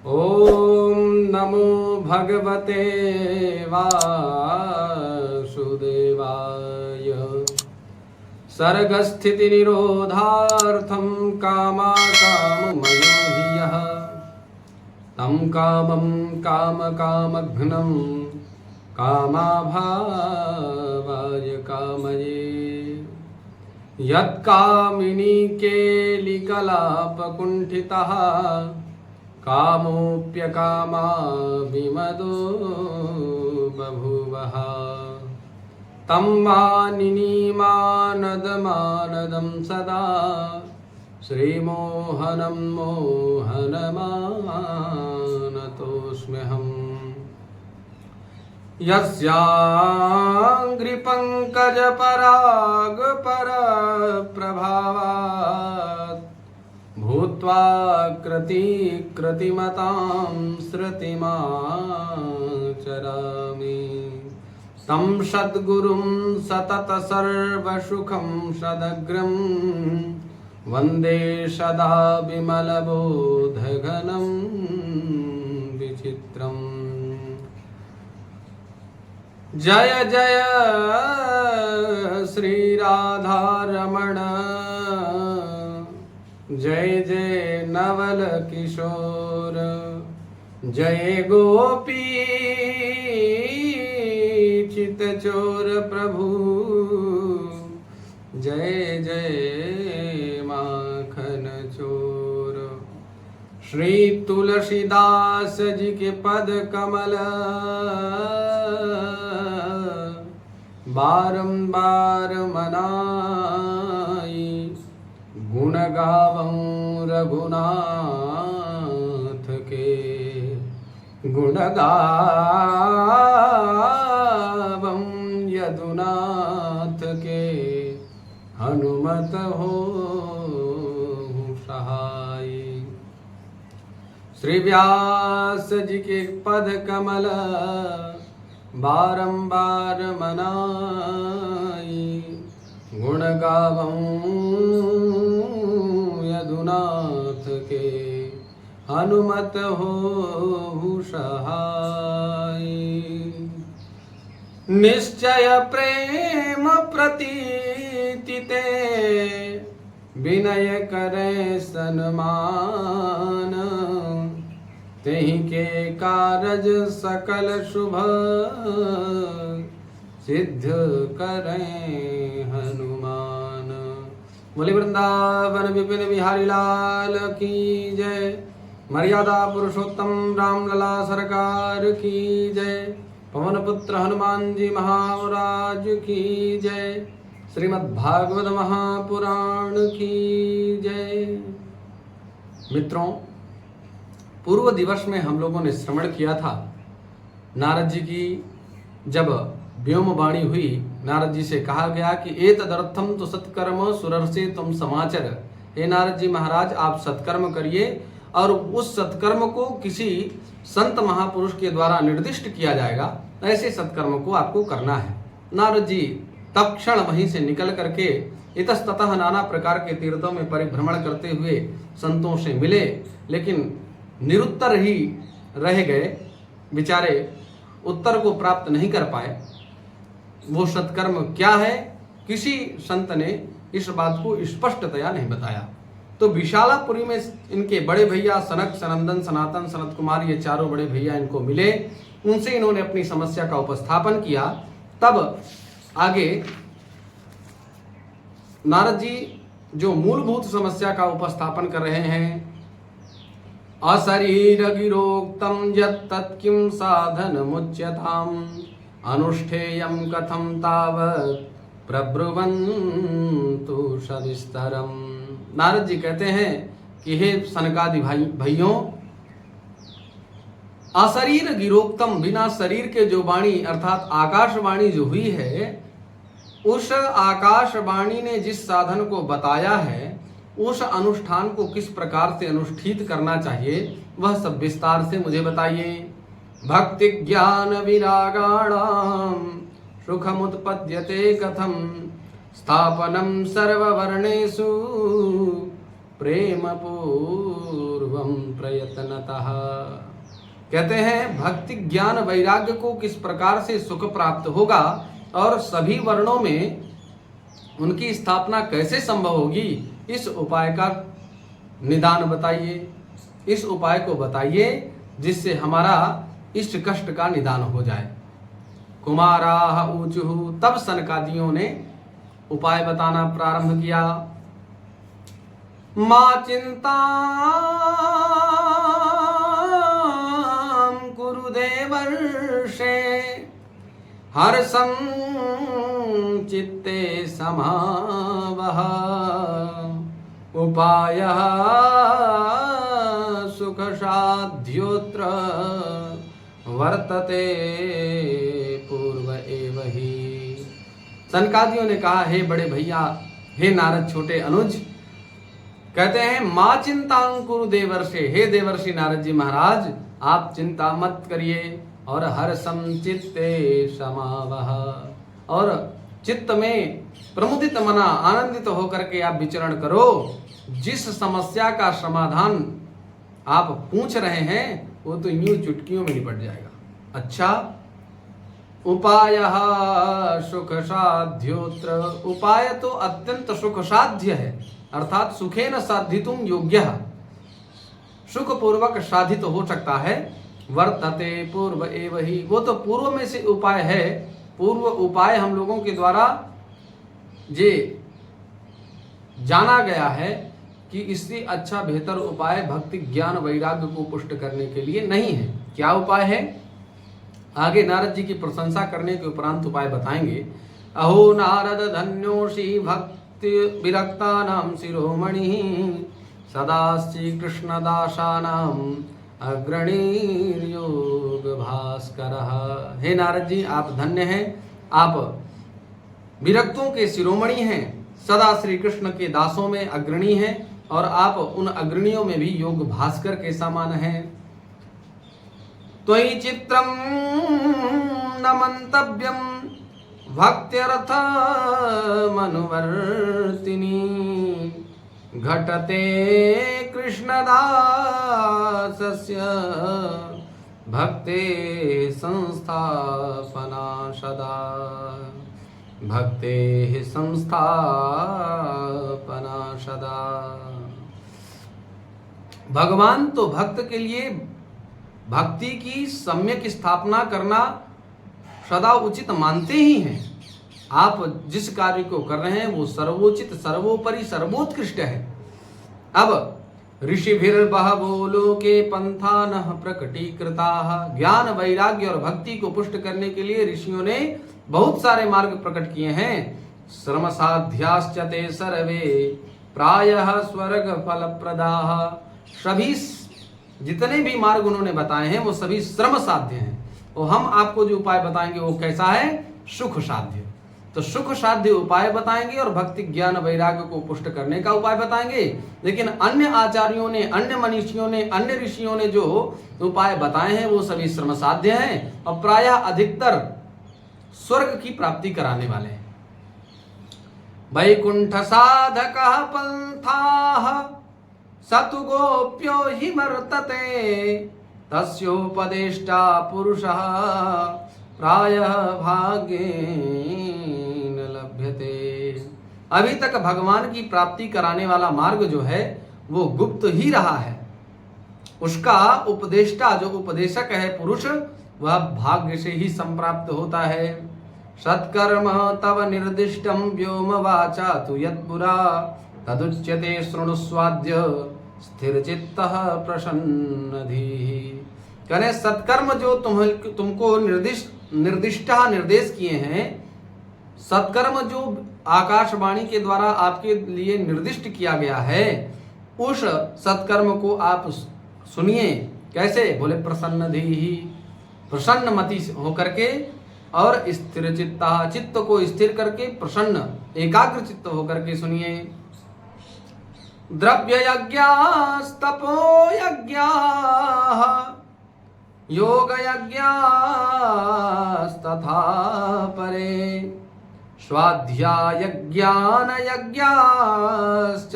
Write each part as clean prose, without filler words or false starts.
ॐ नमो भगवते वासुदेवाय। सर्गस्थितिनिरोधार्थं कामाकाममयो हि यः तं कामं कामकामघ्नं कामाभावाय कामये। यत्कामिनी केलिकलापकुण्ठितः कामोऽप्यकामाभिमदो बभूवः। तं मानिनीमानदमानदं सदा श्रीमोहनं मोहनमानतोऽस्म्यहम्। यस्याङ्घ्रिपङ्कजपरागपरप्रभावात् भूत्वा कृतिमतां श्रुतिमाचरामि। तं सद्गुरुं सततसर्वसुखं सदग्रं वन्दे सदा विमलबोधघनं विचित्रम्। जय जय श्री राधारमण, जय जय नवल किशोर, जय गोपी चितचोर प्रभु, जय जय माखन चोर। श्री तुलसीदास जी के पद कमल बारंबार मनाई, गुण गावं रघुनाथ के, गुण गावं यदुनाथ के, हनुमत हो सहाय। श्री व्यास जी के पद कमल बारंबार मनाई, गुण गावं यदुनाथ के, हनुमत हो सहाय। निश्चय प्रेम प्रतीति ते, विनय करे सन्मान, तेहि के कारज सकल शुभ सिद्ध करें हनुमान। बोले वृंदावन विपिन बिहारी लाल की जय। मर्यादा पुरुषोत्तम रामलला सरकार की जय। पवन पुत्र हनुमान जी महाराज की जय। श्रीमद् भागवत महापुराण की जय। मित्रों, पूर्व दिवस में हम लोगों ने श्रवण किया था नारद जी की जब व्योमवाणी हुई, नारद जी से कहा गया कि एतदर्थम तो सत्कर्म सुरर्षे तुम समाचर। हे नारद जी महाराज, आप सत्कर्म करिए और उस सत्कर्म को किसी संत महापुरुष के द्वारा निर्दिष्ट किया जाएगा, ऐसे सत्कर्म को आपको करना है। नारद जी तत्क्षण वहीं से निकल करके इतस्ततः नाना प्रकार के तीर्थों में परिभ्रमण करते हुए संतों से मिले, लेकिन निरुत्तर ही रह गए। बेचारे उत्तर को प्राप्त नहीं कर पाए। वो सत्कर्म क्या है, किसी संत ने इस बात को स्पष्टतया नहीं बताया। तो विशालापुरी में इनके बड़े भैया सनक, सनंदन, सनातन, सनत कुमार, ये चारों बड़े भैया इनको मिले। उनसे इन्होंने अपनी समस्या का उपस्थापन किया। तब आगे नारद जी जो मूलभूत समस्या का उपस्थापन कर रहे हैं, अशरीर गिरोक्तम यत्तत् किं साधनमुच्यताम् अनुष्ठेयं कथं तावत् प्रब्रुवन्तु सविस्तरम्। नारद जी कहते हैं कि हे सनकादि भाइयों, अशरीर गिरोक्तम, बिना शरीर के जो वाणी अर्थात आकाशवाणी जो हुई है, उस आकाशवाणी ने जिस साधन को बताया है, उस अनुष्ठान को किस प्रकार से अनुष्ठित करना चाहिए, वह सब विस्तार से मुझे बताइए। भक्ति ज्ञान विरागाणाम सुखमुत्पद्यते कथम स्थापनम सर्ववर्णेषु प्रेम पूर्वं प्रयत्नतः। कहते हैं भक्ति ज्ञान वैराग्य को किस प्रकार से सुख प्राप्त होगा और सभी वर्णों में उनकी स्थापना कैसे संभव होगी, इस उपाय का निदान बताइए, इस उपाय को बताइए जिससे हमारा इष्ट कष्ट का निदान हो जाए। कुमाराः ऊचुः, तब सनकादियों ने उपाय बताना प्रारंभ किया। मा चिंतां कुरु देवर्षे हर्षं चित्ते समावह उपायः सुखसाध्योऽत्र वर्तते पूर्व एव ही। सनकादियों ने कहा, हे बड़े भैया, हे नारद छोटे अनुज, कहते हैं माँ चिंतां कुरु देवर्षे, हे देवर्षि नारद जी महाराज, आप चिंता मत करिए और हर्षं चित्ते समावह, और चित्त में प्रमुदित मना आनंदित होकर के आप विचरण करो। जिस समस्या का समाधान आप पूछ रहे हैं वो तो यूं चुटकियों में निपट जाएगा। अच्छा, उपायः सुख साध्योत्र, उपाय तो अत्यंत सुख साध्य है, अर्थात सुखेन साधितुम योग्यः, सुख पूर्वक साधित हो सकता है। वर्तते पूर्व एव ही, वो तो पूर्व में से उपाय है। पूर्व उपाय हम लोगों के द्वारा ये जाना गया है कि इससे अच्छा बेहतर उपाय भक्ति ज्ञान वैराग्य को पुष्ट करने के लिए नहीं है। क्या उपाय है? आगे नारद जी की प्रशंसा करने के उपरांत उपाय बताएंगे। अहो नारद धन्योषि भक्ति विरक्तानां शिरोमणि सदा श्री कृष्णदासानां अग्रणी योग भास्कर। हे नारद जी, आप धन्य हैं, आप विरक्तों के शिरोमणि हैं, सदा श्री कृष्ण के दासों में अग्रणी हैं, और आप उन अग्रणियों में भी योग भास्कर के समान हैं। त्वयि चित्रं न मंतव्यं भक्त्यर्थ मनुवर्तिनी घटते कृष्णदासस्य भक्ते संस्थापना सदा, भक्ते संस्थापना सदा। भगवान तो भक्त के लिए भक्ति की सम्यक स्थापना करना सदा उचित मानते ही हैं। आप जिस कार्य को कर रहे हैं वो सर्वोचित सर्वोपरि सर्वोत्कृष्ट है। अब ऋषिभिर्बहवो लोके पंथानः प्रकटीकृताः, ज्ञान वैराग्य और भक्ति को पुष्ट करने के लिए ऋषियों ने बहुत सारे मार्ग प्रकट किए हैं। श्रम साध्याश्च ते सर्वे प्रायः स्वर्ग फलप्रदाः, सभी जितने भी मार्ग उन्होंने बताए हैं वो सभी श्रम साध्य हैं। और हम आपको जो उपाय बताएंगे वो कैसा है? सुख साध्य। तो सुख साध्य उपाय बताएंगे और भक्ति ज्ञान वैराग्य को पुष्ट करने का उपाय बताएंगे। लेकिन अन्य आचार्यों ने, अन्य मनीषियों ने, अन्य ऋषियों ने जो उपाय बताए हैं वो सभी श्रम साध्य हैं और प्रायः अधिकतर स्वर्ग की प्राप्ति कराने वाले हैं। वैकुंठ साधकः पंथाः सतु गोप्यो हि वर्तते तस्योपदेष्टा पुरुषः प्रायः भाग्येन लभ्यते। अभी तक भगवान की प्राप्ति कराने वाला मार्ग जो है वो गुप्त ही रहा है। उसका उपदेष्टा, जो उपदेशक है पुरुष, वह भाग्य से ही संप्राप्त होता है। सत्कर्म तव निर्दिष्टम व्योम वाचा तु यत्पुरा तदुच्यते शृणुस्वाद्य स्थिर चित्तः प्रसन्न धीः। कहने सत्कर्म जो तुमको निर्देश किए हैं, सत्कर्म जो आकाशवाणी के द्वारा आपके लिए निर्दिष्ट किया गया है, उस सत्कर्म को आप सुनिए। कैसे? बोले प्रसन्न धीः, प्रसन्न मति होकर के और स्थिर चित्ता, चित्त को स्थिर करके प्रसन्न एकाग्र चित्त होकर के सुनिए। द्रव्य यज्ञास्तपो यज्ञाः योग यज्ञास्तथा परे स्वाध्याय ज्ञान यज्ञाश्च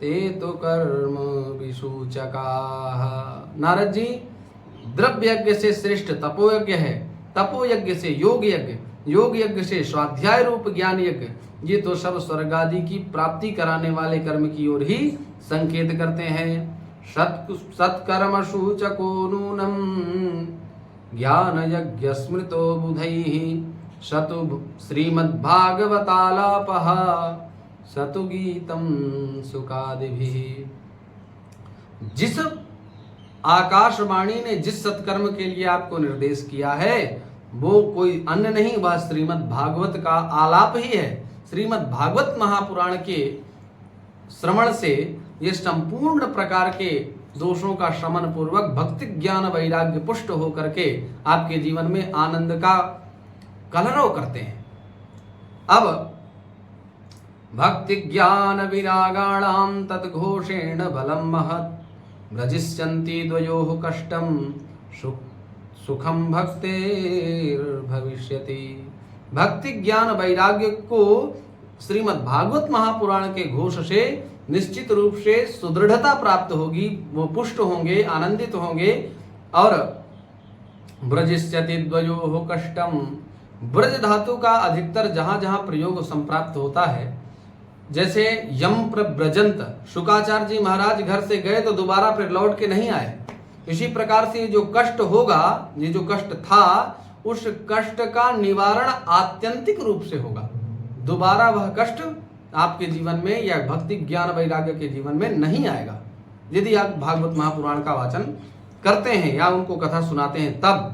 ते तो कर्म विसूचकाः। सूचकाः। नारद जी, द्रव्य यज्ञ से श्रेष्ठ तपोयज्ञ है, तपोयज्ञ से योग यज्ञ, योग यज्ञ से स्वाध्याय रूप ज्ञान यज्ञ, ये तो सब स्वर्ग आदि की प्राप्ति कराने वाले कर्म की ओर ही संकेत करते हैं। सत्कर्म सूचको नूनम ज्ञान यज्ञ स्मृतो बुधैः, शतु श्रीमद्भागवतालापः सतु गीतम सुकादिभिः। जिस आकाशवाणी ने जिस सत्कर्म के लिए आपको निर्देश किया है वो कोई अन्य नहीं, वह श्रीमद् भागवत का आलाप ही है। श्रीमद् भागवत महापुराण के श्रवण से ये संपूर्ण प्रकार के दोषों का शमन पूर्वक भक्ति ज्ञान वैराग्य पुष्ट होकर के आपके जीवन में आनंद का कलरव करते हैं। अब भक्ति ज्ञान विरागाणाम तद्घोषेण बलम महत्, व्रजिष्यन्ति द्वयोः कष्टम सुखम भक्तेर्भविष्यति। भक्ति ज्ञान वैराग्य को श्रीमद् भागवत महापुराण के घोष से निश्चित रूप से सुदृढ़ता प्राप्त होगी, वो पुष्ट होंगे, आनंदित होंगे। और व्रजिष्यति द्वयोः कष्टम, व्रज धातु का अधिकतर जहां जहां प्रयोग संप्राप्त होता है, जैसे यम प्रव्रजंत, शुकाचार्य जी महाराज घर से गए तो दोबारा फिर लौट के नहीं आए। इसी प्रकार से जो कष्ट होगा, ये जो कष्ट था, उस कष्ट का निवारण आत्यंतिक रूप से होगा। दोबारा वह कष्ट आपके जीवन में या भक्ति ज्ञान वैराग्य के जीवन में नहीं आएगा यदि आप भागवत महापुराण का वाचन करते हैं या उनको कथा सुनाते हैं। तब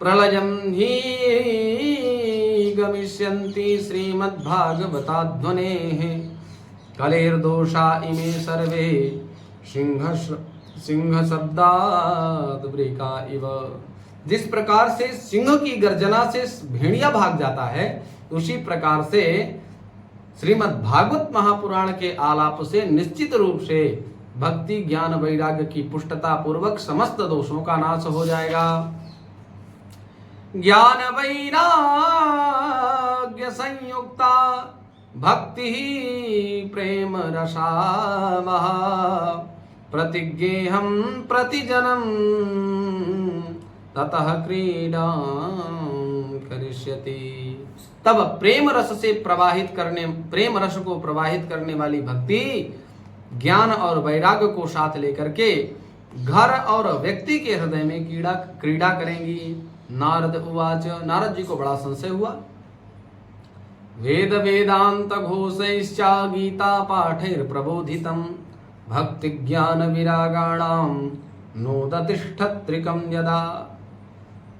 प्रलयम ही गमिष्यन्ति श्रीमद्भागवताध्वनेः, कलेर्दोषा इमे सर्वे सिंह शब्दात् वृका इव। जिस प्रकार से सिंह की गर्जना से भेड़िया भाग जाता है, उसी प्रकार से श्रीमद् भागवत महापुराण के आलाप से निश्चित रूप से भक्ति ज्ञान वैराग्य की पुष्टता पूर्वक समस्त दोषों का नाश हो जाएगा। ज्ञान वैराग्य संयुक्ता भक्ति प्रेम रसावः, प्रतिज्ञेहं प्रतिजनम ततः क्रीडा करिष्यति। तब प्रेम रस को प्रवाहित करने वाली भक्ति ज्ञान और वैराग्य को साथ लेकर के घर और व्यक्ति के हृदय में क्रीड़ा करेंगी। नारद उवाच, नारद जी को बड़ा संशय हुआ। वेद वेदांत घोषैश्च गीता पाठैर प्रबोधितम, भक्ति ज्ञान विरागाणाम नोदतिष्ठत्रिकम यदा।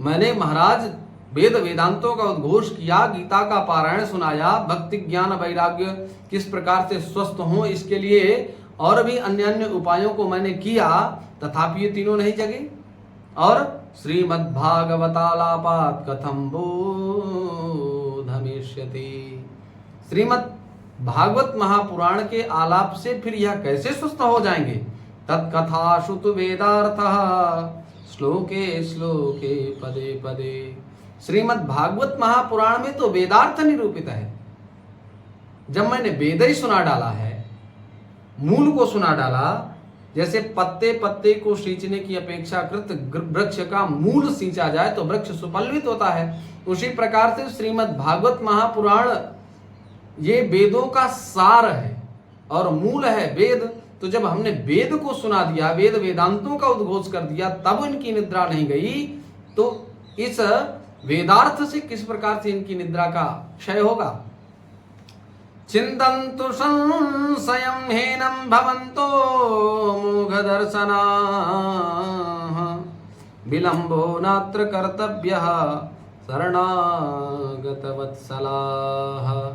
मैंने महाराज वेद वेदांतों का उद्घोष किया, गीता का पारायण सुनाया, भक्ति ज्ञान वैराग्य किस प्रकार से स्वस्थ हों इसके लिए और भी अन्य अन्य उपायों को मैंने किया, तथापि ये तीनों नहीं जगे। और श्रीमद्भागवतालापात् कथम बोधमिष्यति, श्रीमद् भागवत महापुराण के आलाप से फिर यह कैसे स्वस्थ हो जाएंगे। तत्कथाशु तु वेदार्थः श्लोके श्लोके पदे पदे। श्रीमद् भागवत महापुराण में तो वेदार्थ निरूपित है। जब मैंने वेद ही सुना डाला है, मूल को सुना डाला, जैसे पत्ते पत्ते को सींचने की अपेक्षाकृत वृक्ष का मूल सींचा जाए तो वृक्ष सुपल्वित होता है, उसी प्रकार से श्रीमद् भागवत महापुराण ये वेदों का सार है और मूल है वेद। तो जब हमने वेद को सुना दिया, वेद वेदांतों का उद्घोष कर दिया, तब इनकी निद्रा नहीं गई, तो इस वेदार्थ से किस प्रकार से इनकी निद्रा का क्षय होगा। चिंतन्तु संशयं हीनं भवन्तो मूढदर्शनाः, विलम्बो नात्र कर्तव्यः शरणागत वत्सलाः।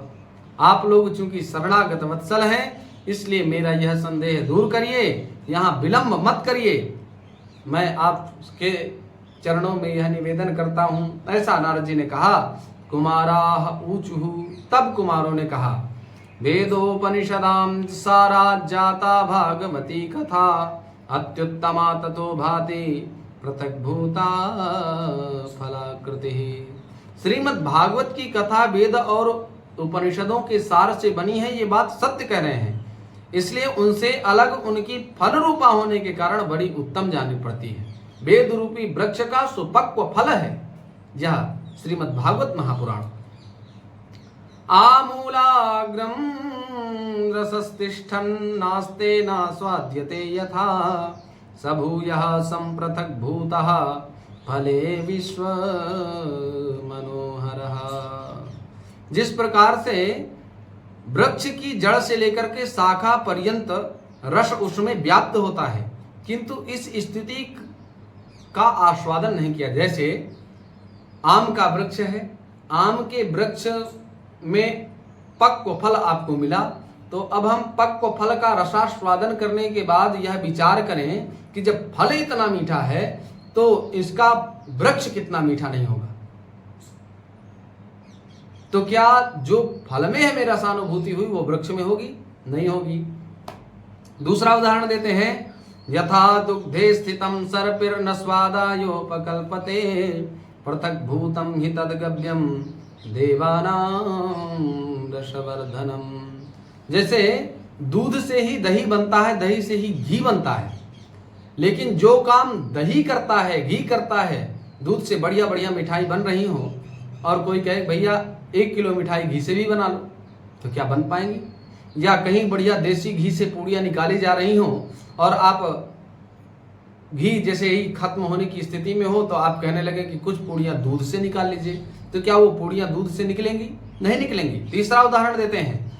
आप लोग चूंकि शरणागत वत्सल हैं, इसलिए मेरा यह संदेह दूर करिए, यहाँ विलंब मत करिए। मैं आपके चरणों में यह निवेदन करता हूँ। ऐसा नारद जी ने कहा। कुमाराः ऊचुः, तब कुमारों ने कहा, वेदोपनिषदां सारा जाता भागवती कथा, अत्युत्तमा ततो भाति पृथक् भूता फलाकृति। श्रीमद् भागवत की कथा वेद और उपनिषदों के सार से बनी है, ये बात सत्य कह रहे हैं। इसलिए उनसे अलग उनकी फल रूपा होने के कारण बड़ी उत्तम जानी पड़ती है। वेद रूपी वृक्ष का सुपक्व फल है यह श्रीमद् भागवत महापुराण। आमूलाग्रम रसस्तिष्ठन् नास्ते नास्वाद्यते यथा सबूयः संप्रथक् भूतः फले विश्व मनोहरः। जिस प्रकार से वृक्ष की जड़ से लेकर के शाखा पर्यंत रस उसमें व्याप्त होता है, किंतु इस स्थिति का आस्वादन नहीं किया। जैसे आम का वृक्ष है, आम के वृक्ष में पक्व फल आपको मिला, तो अब हम पक्व फल का रसास्वादन करने के बाद यह विचार करें कि जब फल इतना मीठा है तो इसका वृक्ष कितना मीठा नहीं होगा। तो क्या जो फल में हमें रसानुभूति हुई वो वृक्ष में होगी? नहीं होगी। दूसरा उदाहरण देते हैं, यथा दुग्धे स्थितम सर्पिर्न स्वादायोपकल्पते पृथक् भूतम हि तद्गव्यम देवानां रसवर्धनम। जैसे दूध से ही दही बनता है, दही से ही घी बनता है, लेकिन जो काम दही करता है, घी करता है, दूध से बढ़िया बढ़िया मिठाई बन रही हो और कोई कहे भैया 1 किलो मिठाई घी से भी बना लो, तो क्या बन पाएंगी? या कहीं बढ़िया देसी घी से पूड़ियाँ निकाली जा रही हो और आप घी जैसे ही खत्म होने की स्थिति में हो तो आप कहने लगे कि कुछ पूड़ियाँ दूध से निकाल लीजिए, तो क्या वो पूड़ियाँ दूध से निकलेंगी? नहीं निकलेंगी। तीसरा उदाहरण देते हैं,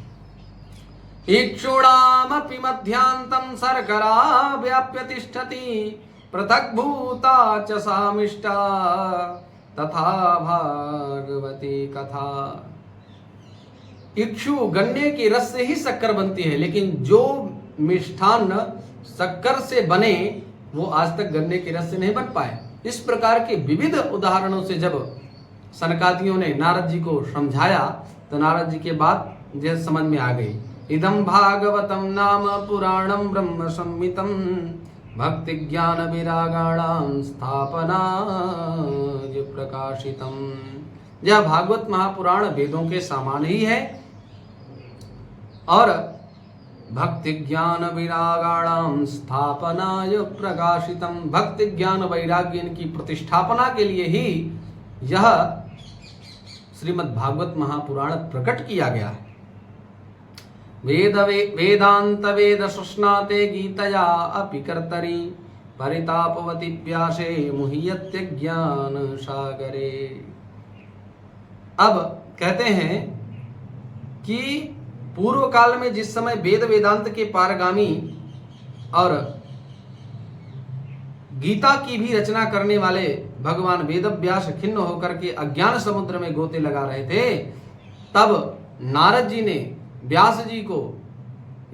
इक्षुणामपि मध्यांतं शर्करा व्याप्य तिष्ठति पृथक् भूता च सामिष्टा तथा भागवती कथा। इक्षु गन्ने के रस से ही शक्कर बनती है, लेकिन जो मिष्ठान्न शक्कर से बने वो आज तक गन्ने के रस से नहीं बन पाए। इस प्रकार के विविध उदाहरणों से जब सनकादियों ने नारद जी को समझाया तो नारद जी के बात जैसे समझ में आ गई। इदं भागवतम नाम पुराणम ब्रह्म संहितम भक्ति ज्ञान विरागाणां स्थापनाय प्रकाशितम। यह भागवत महापुराण वेदों के समान ही है और भक्ति ज्ञान वैरागाणां स्थापनाय प्रकाशितम। भक्ति ज्ञान वैराग्य इनकी प्रतिष्ठापना के लिए ही यह श्रीमद् भागवत महापुराण प्रकट किया गया है। वेदांत वेद सुस्नाते गीतया अपि कर्तरि परितापवति प्यासे मुह्यते ज्ञान सागरे। अब कहते हैं कि पूर्व काल में जिस समय वेद वेदांत के पारगामी और गीता की भी रचना करने वाले भगवान वेदव्यास खिन्न होकर के अज्ञान समुद्र में गोते लगा रहे थे, तब नारद जी ने व्यास जी को,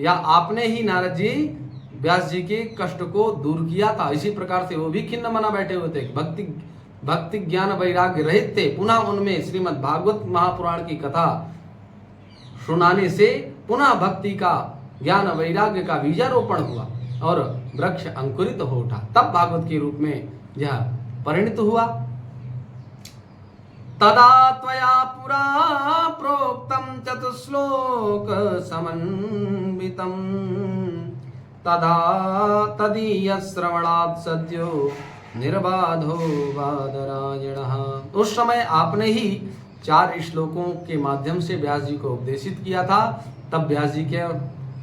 या आपने ही नारद जी व्यास जी के कष्ट को दूर किया था। इसी प्रकार से वो भी खिन्न मना बैठे हुए थे, भक्ति ज्ञान वैराग्य रहित थे। पुनः उनमें श्रीमद् भागवत महापुराण की कथा सुनाने से पुनः भक्ति का ज्ञान वैराग्य का बीजारोपण हुआ और वृक्ष अंकुरित हो उठा। तब भागवत के रूप में यह परिणित हुआ। तदा त्वया पुरा प्रोक्तम चतुश्लोक समन्वितम तदा तदीय श्रवणात् सद्यो निर्बाधो वादरायणः। उस समय आपने ही 4 श्लोकों के माध्यम से व्यास जी को उपदेशित किया था। तब व्यास जी के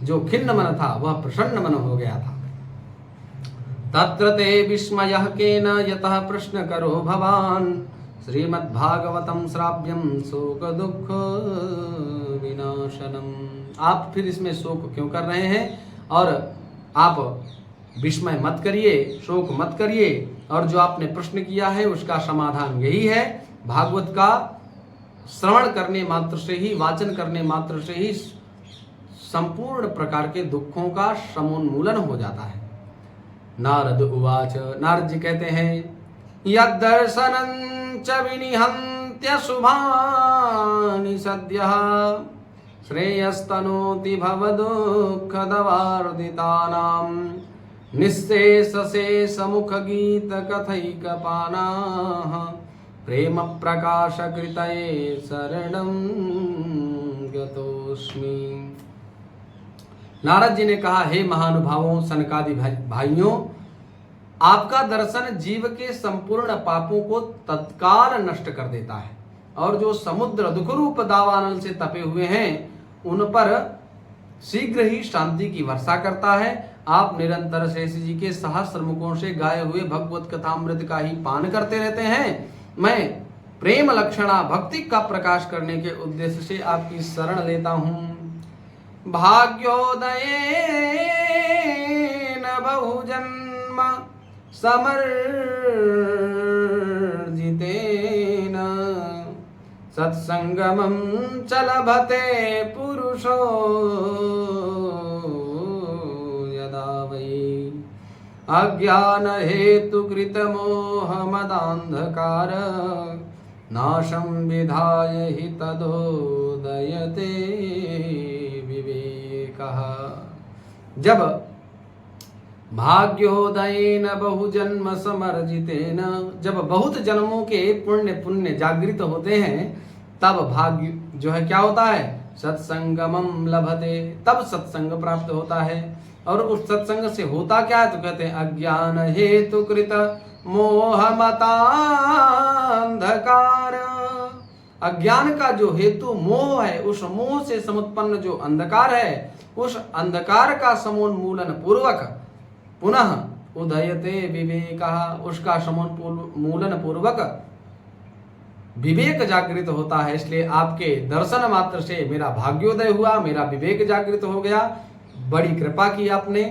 जो खिन्न मन था वह प्रसन्न मन हो गया था। तत्र ते विस्मयः केन यतः प्रश्न करो भवान श्रीमद्भागवतम श्राव्यम शोक दुख विनाशनम। आप फिर इसमें शोक क्यों कर रहे हैं? और आप विस्मय मत करिए, शोक मत करिए, और जो आपने प्रश्न किया है उसका समाधान यही है। भागवत का श्रवण करने मात्र से ही, वाचन करने मात्र से ही संपूर्ण प्रकार के दुखों का समोन्मूलन हो जाता है। नारद उवाच, नारद जी कहते हैं, यद्दर्शनं च विनिहन्त्य शुभानि सद्यः श्रेयस्तनोति भवदुःखदवार्दितानां निःशेषशेषमुखगीतकथैकपानाः प्रेम प्रकाशकृतये शरणं गतोऽस्मि। नारद जी ने कहा, हे महानुभावों, सनकादि भाइयों, आपका दर्शन जीव के संपूर्ण पापों को तत्काल नष्ट कर देता है और जो समुद्र दुख रूप दावानल से तपे हुए हैं उन पर शीघ्र ही शांति की वर्षा करता है। आप निरंतर शेष जी के सहस्त्र मुखों से गाए हुए भगवत कथामृत का ही पान करते रहते हैं। मैं प्रेम लक्षणा भक्ति का प्रकाश करने के उद्देश्य से आपकी शरण लेता हूँ। भाग्योदयेन बहुजन्म समर्जितेन सत्संगमं च लभते पुरुषो यदा वै अज्ञान हेतु कृत मोह मदांधकार नाशं विधाय हि तदोदयते विवेकः। जब भाग्योदयेन बहुजन्म समर्जितेन, जब बहुत जन्मों के पुण्य जागृत होते हैं तब भाग्य जो है क्या होता है, सत्संगमम लभते, तब सत्संग प्राप्त होता है। और उस सत्संग से होता क्या है, तो कहते हैं अज्ञान हेतु कृत मोह मतांधकार। अज्ञान का जो हेतु मोह है, उस मोह से समुत्पन्न जो अंधकार है, उस अंधकार का समोन्मूलन पूर्वक पुनः उदयते विवेकः, उसका समोन्मूलन पूर्वक विवेक जागृत होता है। इसलिए आपके दर्शन मात्र से मेरा भाग्योदय हुआ, मेरा विवेक जागृत हो गया। बड़ी कृपा की आपने।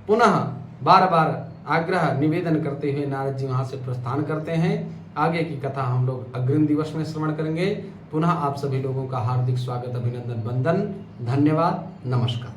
पुनः बार बार आग्रह निवेदन करते हुए नारद जी वहां से प्रस्थान करते हैं। आगे की कथा हम लोग अग्रिम दिवस में श्रवण करेंगे। पुनः आप सभी लोगों का हार्दिक स्वागत, अभिनंदन, वंदन, धन्यवाद, नमस्कार।